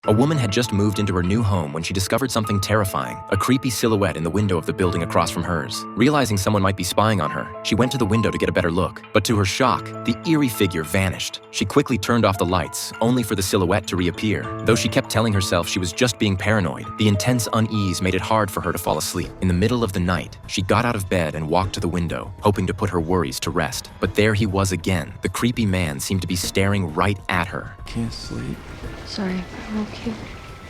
A woman had just moved into her new home when she discovered something terrifying, a creepy silhouette in the window of the building across from hers. Realizing someone might be spying on her, she went to the window to get a better look. But to her shock, the eerie figure vanished. She quickly turned off the lights, only for the silhouette to reappear. Though she kept telling herself she was just being paranoid, the intense unease made it hard for her to fall asleep. In the middle of the night, she got out of bed and walked to the window, hoping to put her worries to rest. But there he was again. The creepy man seemed to be staring right at her. Can't sleep. Sorry, I'm okay.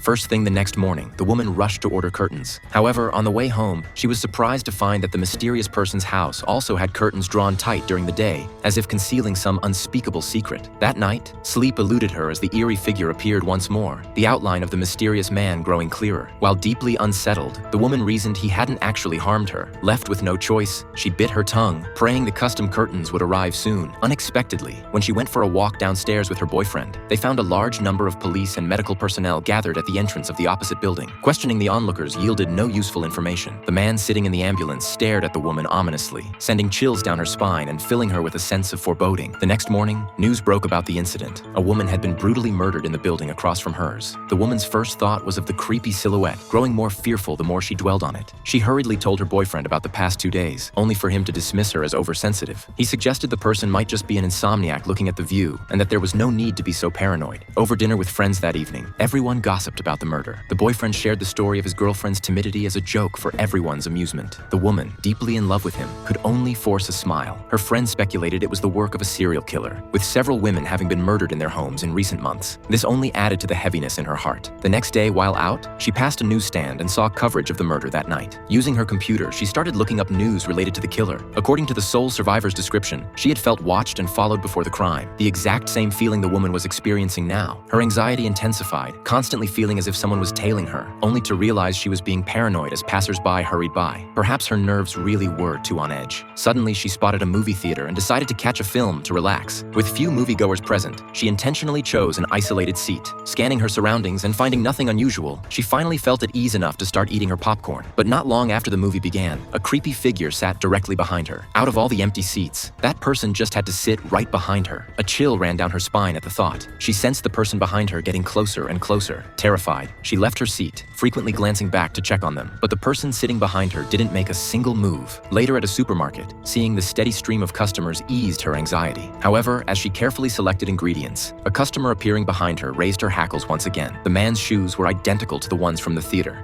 First thing the next morning, the woman rushed to order curtains. However, on the way home, she was surprised to find that the mysterious person's house also had curtains drawn tight during the day, as if concealing some unspeakable secret. That night, sleep eluded her as the eerie figure appeared once more, the outline of the mysterious man growing clearer. While deeply unsettled, the woman reasoned he hadn't actually harmed her. Left with no choice, she bit her tongue, praying the custom curtains would arrive soon. Unexpectedly, when she went for a walk downstairs with her boyfriend, they found a large number of police and medical personnel gathered at the entrance of the opposite building. Questioning the onlookers yielded no useful information. The man sitting in the ambulance stared at the woman ominously, sending chills down her spine and filling her with a sense of foreboding. The next morning, news broke about the incident. A woman had been brutally murdered in the building across from hers. The woman's first thought was of the creepy silhouette, growing more fearful the more she dwelled on it. She hurriedly told her boyfriend about the past 2 days, only for him to dismiss her as oversensitive. He suggested the person might just be an insomniac looking at the view, and that there was no need to be so paranoid. Over dinner with friends that evening, everyone gossiped about the murder. The boyfriend shared the story of his girlfriend's timidity as a joke for everyone's amusement. The woman, deeply in love with him, could only force a smile. Her friends speculated it was the work of a serial killer, with several women having been murdered in their homes in recent months. This only added to the heaviness in her heart. The next day, while out, she passed a newsstand and saw coverage of the murder that night. Using her computer, she started looking up news related to the killer. According to the sole survivor's description, she had felt watched and followed before the crime, the exact same feeling the woman was experiencing now. Her anxiety intensified, constantly feeling as if someone was tailing her, only to realize she was being paranoid as passers-by hurried by. Perhaps her nerves really were too on edge. Suddenly, she spotted a movie theater and decided to catch a film to relax. With few moviegoers present, she intentionally chose an isolated seat. Scanning her surroundings and finding nothing unusual, she finally felt at ease enough to start eating her popcorn. But not long after the movie began, a creepy figure sat directly behind her. Out of all the empty seats, that person just had to sit right behind her. A chill ran down her spine at the thought. She sensed the person behind her getting closer and closer. Terrified, she left her seat, frequently glancing back to check on them. But the person sitting behind her didn't make a single move. Later at a supermarket, seeing the steady stream of customers eased her anxiety. However, as she carefully selected ingredients, a customer appearing behind her raised her hackles once again. The man's shoes were identical to the ones from the theater.